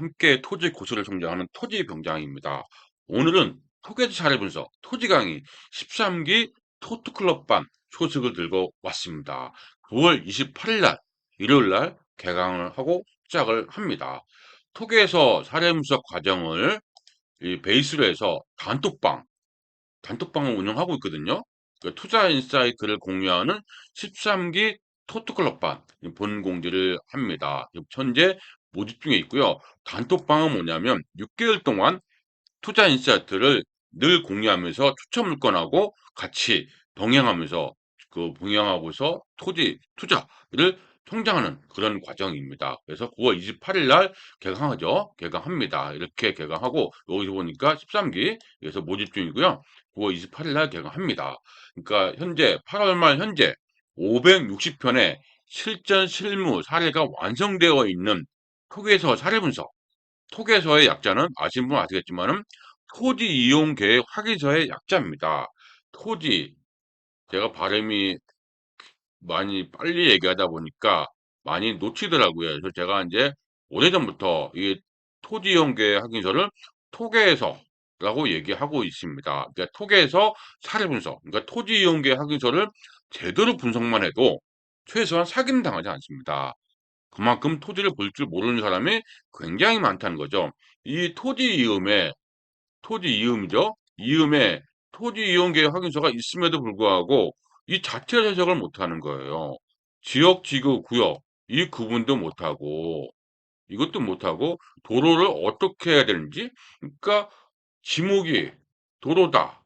함께 토지 고수를 성장하는 토지병장입니다. 오늘은 토계지 사례 분석, 토지 강의 13기 토트클럽반 소식을 들고 왔습니다. 9월 28일 날, 일요일 날 개강을 하고 시작을 합니다. 토계에서 사례 분석 과정을 이 베이스로 해서 단톡방을 운영하고 있거든요. 그 투자 인사이트를 공유하는 13기 토트클럽반 본 공지를 합니다. 현재 모집 중에 있고요. 단톡방은 뭐냐면 6개월 동안 투자 인사이트를 늘 공유하면서 추천 물건하고 같이 병행하면서 병행하고서 토지 투자를 성장하는 그런 과정입니다. 그래서 9월 28일 날 개강하죠. 개강합니다. 이렇게 개강하고 여기서 보니까 13기 그래서 모집 중이고요. 9월 28일 날 개강합니다. 그러니까 현재 8월 말 현재 560편의 실전 실무 사례가 완성되어 있는 토기에서 사례 분석 토계서의 약자는 아시는 분 아시겠지만은 토지 이용 계획 확인서의 약자입니다. 토지 제가 발음이 많이 빨리 얘기하다 보니까 많이 놓치더라고요. 그래서 제가 이제 오래전부터 이 토지 이용 계획 확인서를 토계서라고 얘기하고 있습니다. 그러니까 토계서 사례 분석, 그러니까 토지 이용 계획 확인서를 제대로 분석만 해도 최소한 사기는 당하지 않습니다. 그만큼 토지를 볼 줄 모르는 사람이 굉장히 많다는 거죠. 이 토지 이음이죠. 이음에 토지 이용 계획 확인서가 있음에도 불구하고 이 자체 해석을 못하는 거예요. 지역, 지구, 구역 이 구분도 못하고 이것도 못하고 도로를 어떻게 해야 되는지 그러니까 지목이 도로다.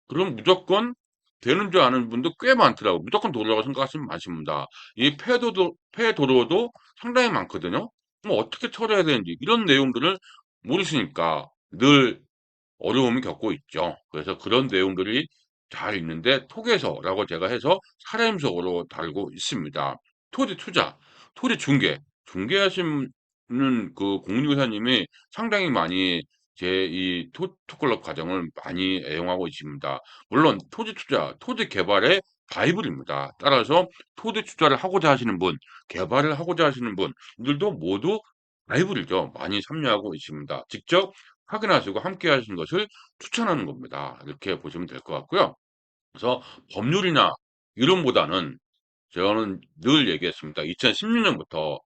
그럼 무조건 되는 줄 아는 분도 꽤 많더라고요. 무조건 도로라고 생각하시는 분 많습니다. 이 폐도로도 상당히 많거든요. 그럼 어떻게 처리해야 되는지 이런 내용들을 모르시니까 늘 어려움을 겪고 있죠. 그래서 그런 내용들이 잘 있는데 토계서라고 제가 해서 사례임석으로 다루고 있습니다. 토지 투자, 토지 중개하시는 그 공유사님이 상당히 많이 제 이 토클럽 과정을 많이 애용하고 있습니다. 물론 토지 투자, 토지 개발의 바이블입니다. 따라서 토지 투자를 하고자 하시는 분, 개발을 하고자 하시는 분들도 모두 바이블이죠. 많이 참여하고 있습니다. 직접 확인하시고 함께 하시는 것을 추천하는 겁니다. 이렇게 보시면 될 것 같고요. 그래서 법률이나 이론보다는 저는 늘 얘기했습니다. 2016년부터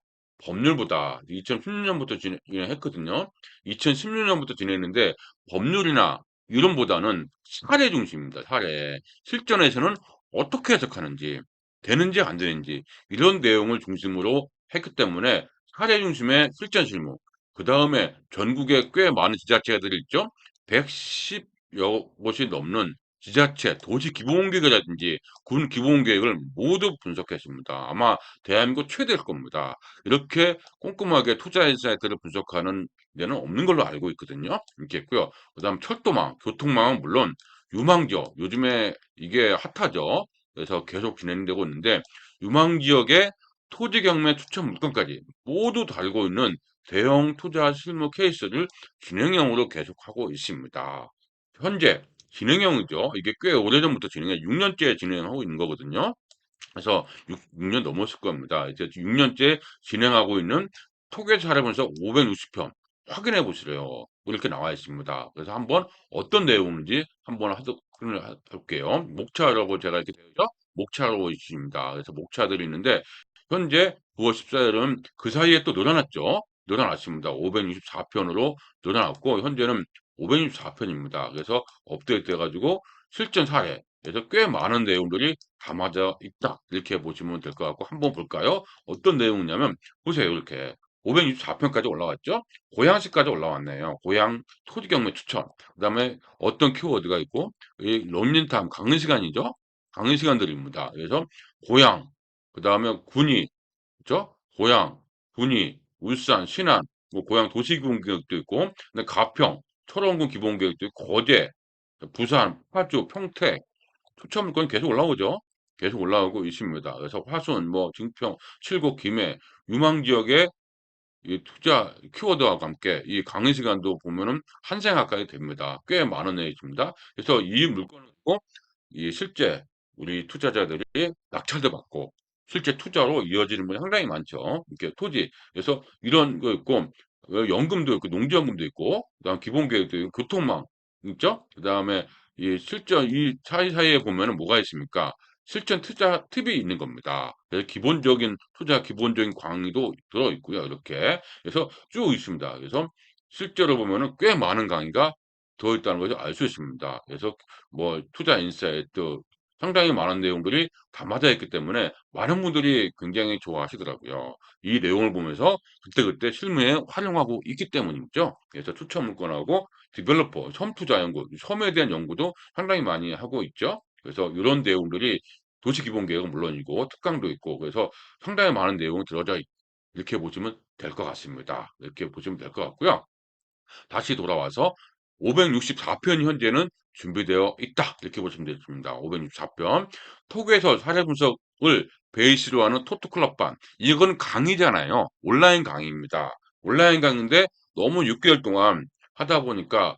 법률보다 2016년부터 진행했거든요. 2016년부터 진행했는데 법률이나 이론보다는 사례 중심입니다. 사례. 실전에서는 어떻게 해석하는지, 되는지 안 되는지 이런 내용을 중심으로 했기 때문에 사례 중심의 실전 실무. 그 다음에 전국에 꽤 많은 지자체들이 있죠. 110여 곳이 넘는 지자체, 도시 기본계획이라든지 군 기본계획을 모두 분석했습니다. 아마 대한민국 최대일 겁니다. 이렇게 꼼꼼하게 투자 인사이트를 분석하는 데는 없는 걸로 알고 있거든요. 이렇게 있고요. 그다음 철도망, 교통망은 물론 유망지역, 요즘에 이게 핫하죠. 그래서 계속 진행되고 있는데 유망 지역의 토지 경매 추천 물건까지 모두 달고 있는 대형 투자 실무 케이스를 진행형으로 계속하고 있습니다. 현재 진행형이죠. 이게 꽤 오래전부터 6년째 진행하고 있는 거거든요. 그래서 6년 넘었을 겁니다. 이제 6년째 진행하고 있는 토계 사례 분석 560편 확인해 보시래요. 이렇게 나와 있습니다. 그래서 한번 어떤 내용인지 한번 하도록 할게요. 목차라고 제가 이렇게 되어 있죠? 목차로 있습니다. 그래서 목차들이 있는데 현재 9월 14일은 그 사이에 또 늘어났죠. 늘어났습니다. 564편으로 늘어났고 현재는 564편입니다. 그래서 업데이트 해가지고 실전 사례 그래서 꽤 많은 내용들이 담아져 있다. 이렇게 보시면 될 것 같고 한번 볼까요? 어떤 내용이냐면 보세요. 이렇게 564편까지 올라왔죠? 고양시까지 올라왔네요. 고양 토지 경매 추천. 그다음에 어떤 키워드가 있고 이 런닝타임 강의 시간이죠? 강의 시간들입니다. 그래서 고양 그다음에 군위 그죠? 고양, 군위, 울산, 신안, 뭐 고양 도시기본계획도 있고, 근데 가평, 철원군 기본계획도 있고, 거제, 부산, 파주, 평택, 추첨권 계속 올라오죠. 계속 올라오고 있습니다. 그래서 화순, 뭐 증평, 칠곡, 김해, 유망 지역의 이 투자 키워드와 함께 이 강의 시간도 보면은 한생 가까이 됩니다. 꽤 많은 애 있습니다. 그래서 이 물건을 갖고 이 실제 우리 투자자들이 낙찰도 받고 실제 투자로 이어지는 분이 상당히 많죠. 이렇게 토지. 그래서 이런 거 있고 연금도 있고 농지연금도 있고 그다음 기본계획도 있고 교통망 있죠? 그다음에 이 실전 이 사이사이에 보면은 뭐가 있습니까? 실전 투자 팁이 있는 겁니다. 그래서 기본적인 투자 기본적인 강의도 들어 있고요. 이렇게. 그래서 쭉 있습니다. 그래서 실제로 보면은 꽤 많은 강의가 들어 있다는 것을 알 수 있습니다. 그래서 뭐 투자 인사이트 상당히 많은 내용들이 담아져 있기 때문에 많은 분들이 굉장히 좋아하시더라고요. 이 내용을 보면서 그때그때 실무에 활용하고 있기 때문이죠. 그래서 추천 문건하고 디벨로퍼, 섬 투자 연구, 섬에 대한 연구도 상당히 많이 하고 있죠. 그래서 이런 내용들이 도시 기본 계획은 물론이고 특강도 있고 그래서 상당히 많은 내용이 들어져 이렇게 보시면 될 것 같습니다. 이렇게 보시면 될 것 같고요. 다시 돌아와서 564편 현재는 준비되어 있다. 이렇게 보시면 되겠습니다. 564편. 톡에서 사례 분석을 베이스로 하는 토트클럽반. 이건 강의잖아요. 온라인 강의입니다. 온라인 강의인데 너무 6개월 동안 하다 보니까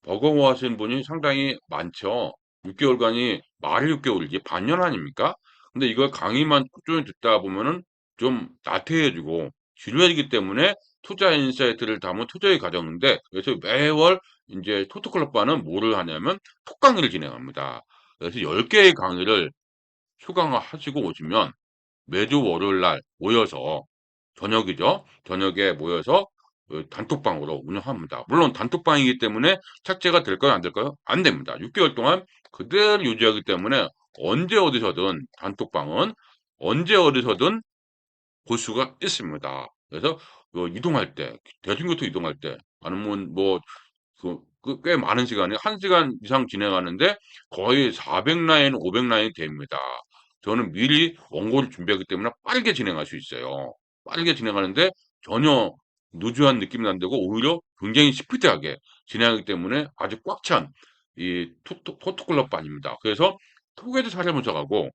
버거워하시는 분이 상당히 많죠. 6개월간이 말이 6개월이지 반년 아닙니까? 근데 이걸 강의만 꾸준히 듣다 보면은 좀 나태해지고 지루해지기 때문에 투자 인사이트를 담은 투자의 과정인데 그래서 매월 인제 토트클럽반은 뭐를 하냐면 톡 강의를 진행합니다. 그래서 10 개의 강의를 수강을 하시고 오시면 매주 월요일 날 모여서 저녁이죠. 저녁에 모여서 단톡방으로 운영합니다. 물론 단톡방이기 때문에 착제가 될까요? 안 될까요? 안 됩니다. 6개월 동안 그대로 유지하기 때문에 언제 어디서든 단톡방은 언제 어디서든 볼 수가 있습니다. 그래서 이동할 때 대중교통 이동할 때 아니면 뭐 꽤 많은 시간에 1 시간 이상 진행하는데 거의 400 라인, 500 라인이 됩니다. 저는 미리 원고를 준비하기 때문에 빠르게 진행할 수 있어요. 빠르게 진행하는데 전혀 루즈한 느낌이 안 들고 오히려 굉장히 스피디하게 진행하기 때문에 아주 꽉 찬 이 토토클럽반입니다. 그래서 토게드 사례 분석하고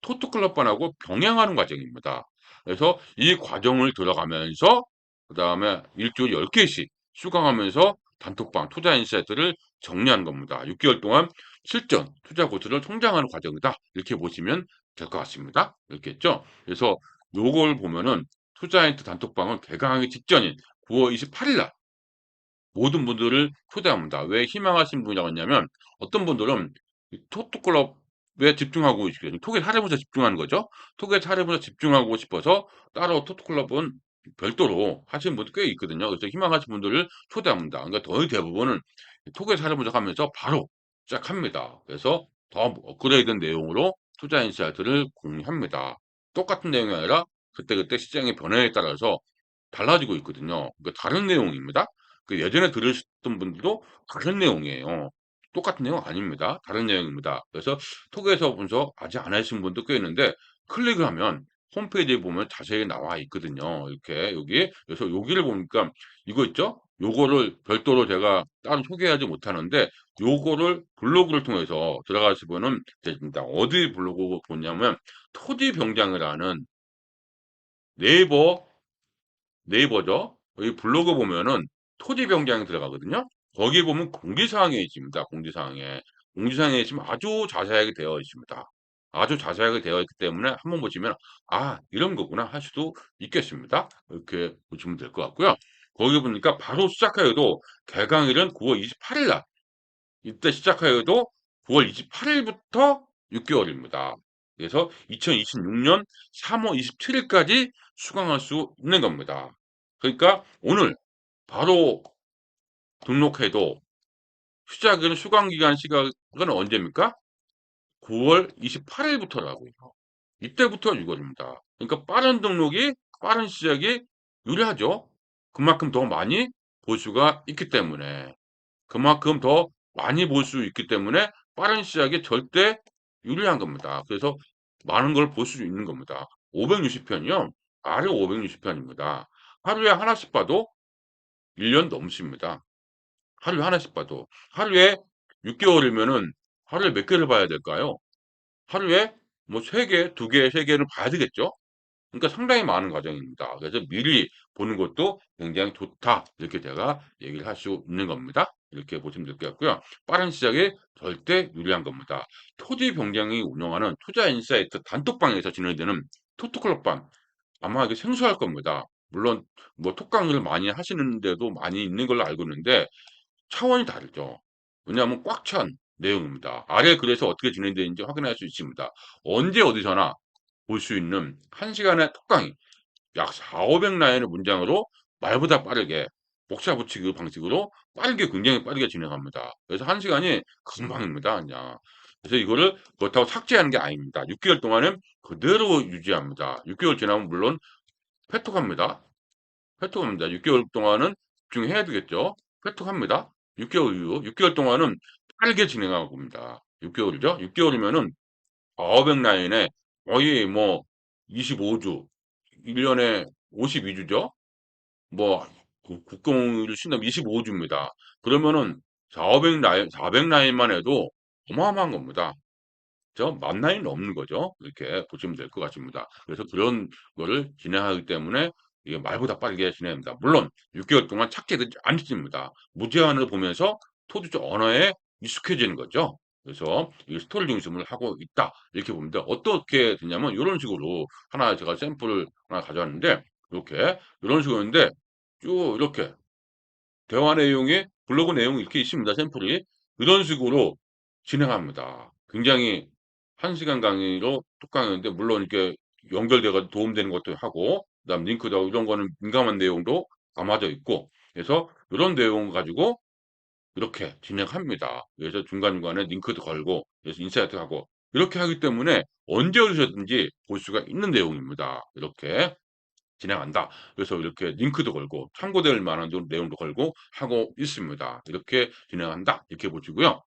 토트클럽반하고 병행하는 과정입니다. 그래서 이 과정을 들어가면서 그다음에 일 주일에 10 개씩 수강하면서 단톡방 투자 인사이트를 정리하는 겁니다. 6개월 동안 실전 투자 고수를 성장하는 과정이다. 이렇게 보시면 될 것 같습니다. 이렇게 했죠. 그래서 요걸 보면은 투자 인사이트 단톡방은 개강하기 직전인 9월 28일 날 모든 분들을 초대합니다. 왜 희망하신 분이라고 했냐면 어떤 분들은 이 토트클럽에 집중하고 싶어요. 톡에 사례부터 집중하는 거죠. 톡에 사례부터 집중하고 싶어서 따로 토트클럽은 별도로 하시는 분도 꽤 있거든요. 그래서 희망하신 분들을 초대합니다. 그러니까 거의 대부분은 톡에 사례 분석하면서 바로 시작합니다. 그래서 더 업그레이드된 내용으로 투자 인사이트를 공유합니다. 똑같은 내용이 아니라 그때그때 시장의 변화에 따라서 달라지고 있거든요. 그러니까 다른 내용입니다. 예전에 들으셨던 분들도 다른 내용이에요. 똑같은 내용 아닙니다. 다른 내용입니다. 그래서 톡에서 분석 아직 안 하신 분도 꽤 있는데 클릭을 하면 홈페이지에 보면 자세히 나와 있거든요. 이렇게 여기. 그래서 여기를 보니까 이거 있죠? 요거를 별도로 제가 따로 소개하지 못하는데 요거를 블로그를 통해서 들어가시면은 됩니다. 어디 블로그 보냐면 토지병장이라는 네이버 네이버죠. 여기 블로그 보면은 토지병장이 들어가거든요. 거기 보면 공지사항에 있습니다. 공지사항에. 공지사항에 있으면 아주 자세하게 되어 있습니다. 아주 자세하게 되어 있기 때문에 한번 보시면 '아 이런 거구나.' 할 수도 있겠습니다. 이렇게 보시면 될 것 같고요. 거기 보니까 바로 시작하여도 개강일은 9월 28일 날 이때 시작하여도 9월 28일 부터 6 개월입니다. 그래서 2026년 3월 27 일까지 수강할 수 있는 겁니다. 그러니까 오늘 바로 등록해도 시작은 수강 기간 시각은 언제입니까? 9월 28일 일부터라고요. 이때부터 6 월입니다. 그러니까 빠른 등록이 빠른 시작이 유리하죠. 그만큼 더 많이 볼 수가 있기 때문에. 그만큼 더 많이 볼 수 있기 때문에 빠른 시작이 절대 유리한 겁니다. 그래서 많은 걸 볼 수 있는 겁니다. 560 편이요. 하루에 560 편입니다. 하루에 하나씩 봐도 1년 넘습니다. 하루에 하나씩 봐도. 하루에 6 개월이면은 하루에 몇 개를 봐야 될까요? 하루에 뭐 3 개, 2 개, 3 개를 봐야 되겠죠? 그러니까 상당히 많은 과정입니다. 그래서 미리 보는 것도 굉장히 좋다. 이렇게 제가 얘기를 할 수 있는 겁니다. 이렇게 보시면 될 것 같고요. 빠른 시작에 절대 유리한 겁니다. 토지 병장이 운영하는 투자 인사이트 단톡방에서 진행되는 토토클럽방 아마 이게 생소할 겁니다. 물론 뭐 톡강의를 많이 하시는 데도 많이 있는 걸로 알고 있는데 차원이 다르죠. 왜냐하면 꽉 찬 내용입니다. 아래 글에서 어떻게 진행되는지 확인할 수 있습니다. 언제 어디서나 볼 수 있는 1 시간의 톡강의 약 400~500 라인의 문장으로 말보다 빠르게 복사 붙이기 방식으로 빠르게 굉장히 빠르게 진행합니다. 그래서 1 시간이 금방입니다 그냥. 그래서 이거를 그렇다고 삭제하는 게 아닙니다. 6 개월 동안은 그대로 유지합니다. 6 개월 지나면 물론 회톡합니다. 회톡합니다. 6 개월 동안은 집중해야 되겠죠. 회톡합니다. 6 개월 이후 6 개월 동안은 빠르게 진행하고 옵니다. 6 개월이죠. 6 개월이면은 400 라인에 거의 뭐 25 주, 1 년에 52 주죠. 뭐 국공을 쉰다면 25 주입니다. 그러면은 400 라인 400 라인만 해도 어마어마한 겁니다. 그죠? 만 라인이 넘는 거죠. 이렇게 보시면 될 것 같습니다. 그래서 그런 거를 진행하기 때문에 이게 말보다 빠르게 진행합니다. 물론 6 개월 동안 찾게 되지 않습니다. 무제한으로 보면서 토지적 언어에 익숙해지는 거죠. 그래서 이 스토리 중심을 하고 있다. 이렇게 봅니다. 어떻게 되냐면 요런 식으로 하나 제가 샘플을 하나 가져왔는데 요렇게 요런 식으로인데 쭉 이렇게 대화 내용이 블로그 내용이 이렇게 있습니다, 샘플이. 이런 식으로 진행합니다. 굉장히 1 시간 강의로 톡 강의인데 물론 이렇게 연결돼 가지고 도움되는 것도 하고 그다음 링크도 하고 이런 거는 민감한 내용도 담아져 있고 그래서 요런 내용 가지고 이렇게 진행합니다. 그래서 중간중간에 링크도 걸고 그래서 인사이트 하고 이렇게 하기 때문에 언제 어디서든지 볼 수가 있는 내용입니다. 이렇게 진행한다. 그래서 이렇게 링크도 걸고 참고될 만한 내용도 걸고 하고 있습니다. 이렇게 진행한다. 이렇게 보시고요.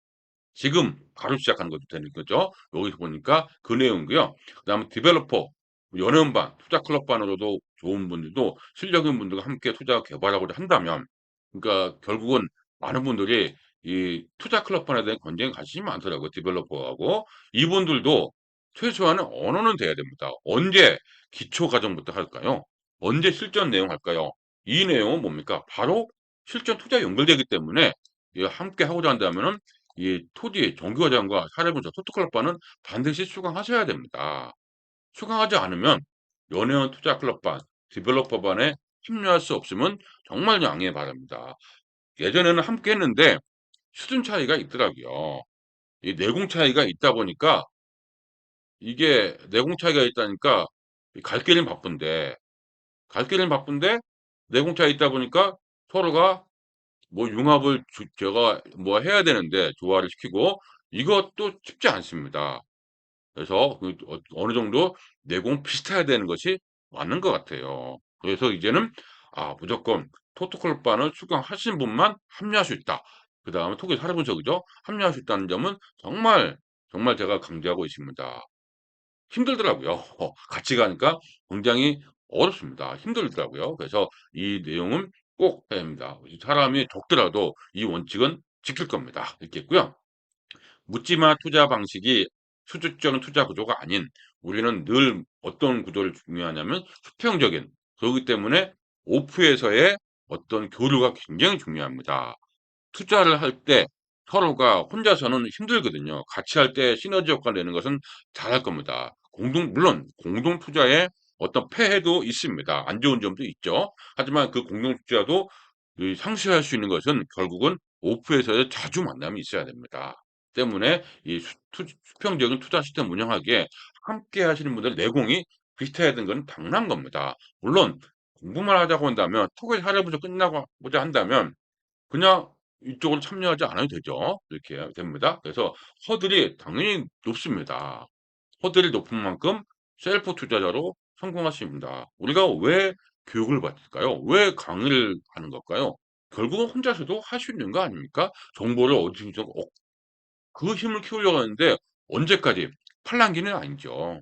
지금 바로 시작하는 것도 되는 거죠. 여기서 보니까 그 내용이고요. 그다음에 디벨로퍼 연회원반, 투자 클럽반으로도 좋은 분들도 실력 있는 분들과 함께 투자 개발하고자 한다면 그러니까 결국은 많은 분들이 이 투자 클럽반에 대한 굉장히 관심이 많더라고요, 디벨로퍼하고. 이분들도 최소한의 언어는 돼야 됩니다. 언제 기초 과정부터 할까요? 언제 실전 내용 할까요? 이 내용은 뭡니까? 바로 실전 투자에 연결되기 때문에 이 함께 하고자 한다면은 이 토지 정규과정과 사례분석 토트클럽반은 반드시 수강하셔야 됩니다. 수강하지 않으면 연회원 투자 클럽반, 디벨로퍼반에 참여할 수 없으면 정말 양해 바랍니다. 예전에는 함께 했는데 수준 차이가 있더라고요. 이 내공 차이가 있다 보니까 이게 내공 차이가 있다니까 갈 길은 바쁜데 갈 길은 바쁜데 내공 차이 있다 보니까 서로가 뭐 융합을 제가 뭐 해야 되는데 조화를 시키고 이것도 쉽지 않습니다. 그래서 그 어느 정도 내공 비슷해야 되는 것이 맞는 것 같아요. 그래서 이제는 무조건 토토클럽반을 수강하신 분만 합류할 수 있다. 그다음에 토기 사례 분석이죠. 합류할 수 있다는 점은 정말, 정말 제가 강조하고 있습니다. 힘들더라고요. 같이 가니까 굉장히 어렵습니다. 힘들더라고요. 그래서 이 내용은 꼭 해야 합니다. 사람이 적더라도 이 원칙은 지킬 겁니다. 이렇게 했고요. 묻지마 투자 방식이 수직적인 투자 구조가 아닌 우리는 늘 어떤 구조를 중요하냐면 수평적인 그렇기 때문에 오프에서의 어떤 교류가 굉장히 중요합니다. 투자를 할 때 서로가 혼자서는 힘들거든요. 같이 할 때 시너지 효과를 내는 것은 잘할 겁니다. 물론 공동 투자에 어떤 폐해도 있습니다. 안 좋은 점도 있죠. 하지만 그 공동 투자도 이 상쇄할 수 있는 것은 결국은 오프에서의 자주 만남이 있어야 됩니다. 때문에 이 수평적인 투자 시스템 운영하기에 함께 하시는 분들 내공이 비슷해야 되는 건 당연한 겁니다. 물론 공부만 하자고 한다면 톡을 하려면서 끝나고자 한다면 그냥 이쪽으로 참여하지 않아도 되죠. 이렇게 됩니다. 그래서 허들이 당연히 높습니다. 허들이 높은 만큼 셀프 투자자로 성공하십니다. 우리가 왜 교육을 받을까요? 왜 강의를 하는 걸까요? 결국은 혼자서도 할 수 있는 거 아닙니까? 정보를 어디서 그 힘을 키우려고 하는데 언제까지? 팔랑귀는 아니죠.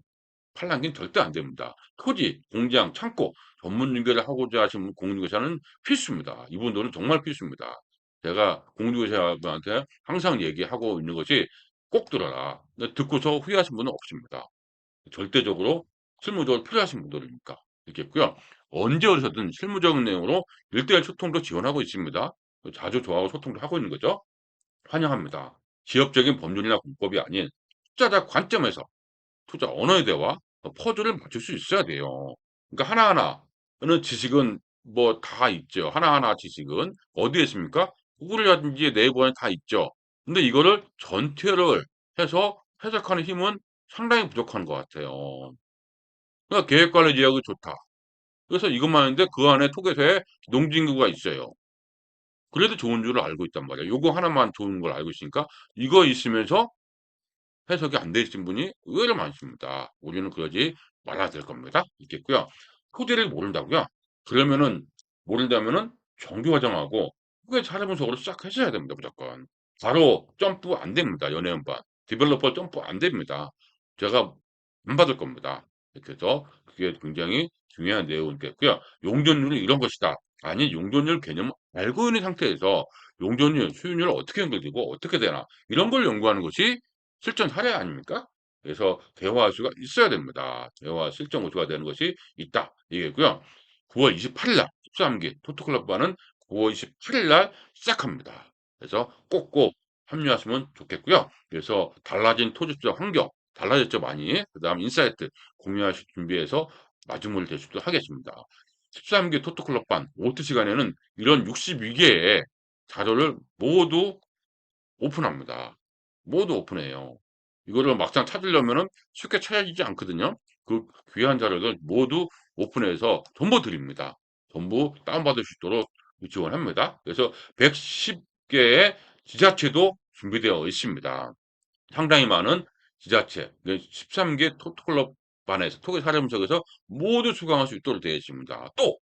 팔랑귀는 절대 안 됩니다. 토지, 공장, 창고 전문 연결을 하고자 하시는 공인중개사는 필수입니다. 이분들은 정말 필수입니다. 제가 공인중개사분한테 항상 얘기하고 있는 것이 "꼭 들어라." 근데 듣고서 후회하신 분은 없습니다. 절대적으로 실무적으로 필요하신 분들이니까. 이렇게 했고요. 언제 어디서든 실무적인 내용으로 1:1 소통도 지원하고 있습니다. 자주 저하고 소통도 하고 있는 거죠. 환영합니다. 지역적인 법률이나 공법이 아닌 투자자 관점에서 투자 언어의 대화 퍼즐을 맞출 수 있어야 돼요. 그러니까 하나하나 지식은 뭐 다 있죠. 하나하나 지식은. 어디에 있습니까? 구글이라든지 네이버에 다 있죠. 근데 이거를 전체를 해서 해석하는 힘은 상당히 부족한 것 같아요. 그러니까 계획관리 지역이 좋다. 그래서 이것만 하는데 그 안에 토개서에 농진구가 있어요. 그래도 좋은 줄을 알고 있단 말이에요. 요거 하나만 좋은 걸 알고 있으니까 이거 있으면서 해석이 안 되신 분이 의외로 많습니다. 우리는 그러지 말아야 될 겁니다. 있겠고요. 토지를 모른다고요? 그러면은 모른다면은 정규과정하고 후계 사례 분석으로 시작하셔야 됩니다. 무조건. 바로 점프 안 됩니다. 연애연반. 디벨로퍼 점프 안 됩니다. 제가 안 받을 겁니다. 이렇게 해서 그게 굉장히 중요한 내용이겠고요. 용적률은 이런 것이다. 아니 용적률 개념을 알고 있는 상태에서 용적률, 수익률을 어떻게 연결되고 어떻게 되나 이런 걸 연구하는 것이 실전 사례 아닙니까? 그래서 대화 수가 있어야 됩니다. 대화 실전 우수가 되는 것이 있다. 이게고요. 9월 28일 날 13기 토토클럽반은 9월 28일 날 시작합니다. 그래서 꼭꼭 합류하시면 좋겠고요. 그래서 달라진 토지투자 환경 달라졌죠 많이. 그다음 인사이트 공유하실 준비해서 마중물 대수도 하겠습니다. 13기 토토클럽반 오트 시간에는 이런 62개의 자료를 모두 오픈합니다. 모두 오픈해요. 이거를 막상 찾으려면은 쉽게 찾아지지 않거든요. 그 귀한 자료들 모두 오픈해서 전부 드립니다. 전부 다운받을 수 있도록 지원합니다. 그래서 110개의 지자체도 준비되어 있습니다. 상당히 많은 지자체, 13개 토토클럽 반에서 토기 사례분석에서 모두 수강할 수 있도록 되어 있습니다. 또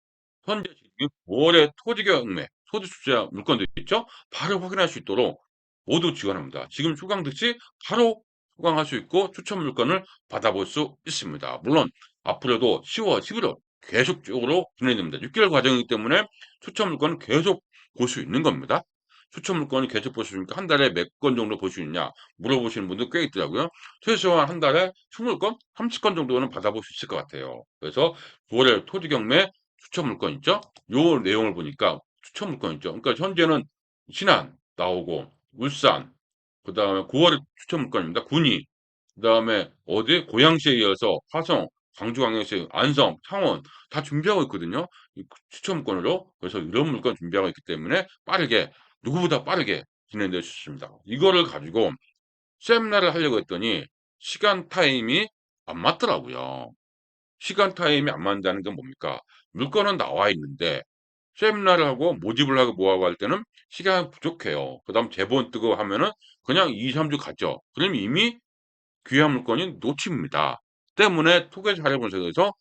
현재 지금 9월에 토지 경매, 토지 투자 물건들 있죠? 바로 확인할 수 있도록 모두 지원합니다. 지금 수강 듯이 바로 수강할 수 있고 추천 물건을 받아볼 수 있습니다. 물론 앞으로도 10월, 11월 계속적으로 진행됩니다. 6개월 과정이기 때문에 추천 물건은 계속 볼 수 있는 겁니다. 추천 물건을 계속 볼 수 있으니까 한 달에 몇 건 정도 볼 수 있냐 물어보시는 분들 꽤 있더라고요. 최소한 한 달에 20건, 30건 정도는 받아볼 수 있을 것 같아요. 그래서 9월에 토지 경매 추천 물건 있죠? 요 내용을 보니까 추천 물건 있죠? 그러니까 현재는 신안 나오고 울산, 그다음에 9월에 추천 물건입니다. 군위, 그다음에 어디 고양시에 이어서 화성, 광주광역시, 안성, 창원 다 준비하고 있거든요. 이 추천 물건으로. 그래서 이런 물건 준비하고 있기 때문에 빠르게 누구보다 빠르게 진행될 수 있습니다. 이거를 가지고 세미나를 하려고 했더니 시간 타임이 안 맞더라고요. 시간 타임이 안 맞는다는 건 뭡니까? 물건은 나와 있는데 세미나를 하고 모집을 하고 뭐하고 할 때는 시간이 부족해요. 그다음 제본 뜨고 하면은 그냥 2-3주 갔죠. 그럼 이미 귀한 물건이 놓칩니다. 때문에 토계 자료 분석에서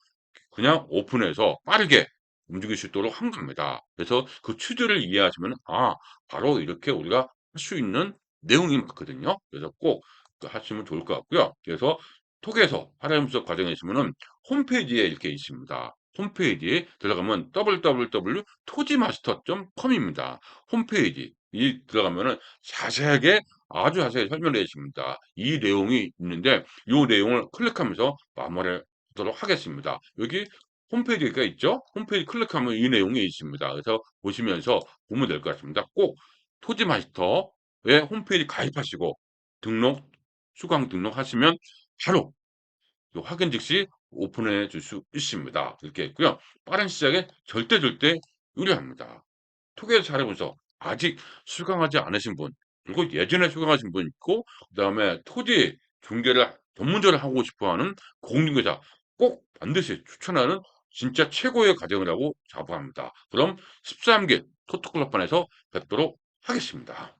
그냥 오픈해서 빠르게 움직일 수 있도록 한 겁니다. 그래서 그 추이를 이해하시면 바로 이렇게 우리가 할 수 있는 내용이 맞거든요. 그래서 꼭 하시면 좋을 것 같고요. 그래서 톡에서 하라임 수업 과정에 있으면은 홈페이지에 이렇게 있습니다. 홈페이지에 들어가면 www.토지마스터.com입니다. 홈페이지 이 들어가면은 자세하게 아주 자세히 설명되어 있습니다. 이 내용이 있는데 이 내용을 클릭하면서 마무리를 하도록 하겠습니다. 여기 홈페이지가 있죠? 홈페이지 클릭하면 이 내용이 있습니다. 그래서 보시면서 보면 될 것 같습니다. 꼭 토지마스터의 홈페이지 가입하시고 등록, 수강 등록하시면 바로 확인 즉시 오픈해 줄 수 있습니다. 이렇게 있고요. 빠른 시작에 절대 유리합니다. 토계 잘해보면서 아직 수강하지 않으신 분, 그리고 예전에 수강하신 분 있고, 그다음에 토지 중개를 전문적으로 하고 싶어 하는 공인중개사 꼭 반드시 추천하는 진짜 최고의 과정이라고 자부합니다. 그럼 13개 토토클럽반에서 뵙도록 하겠습니다.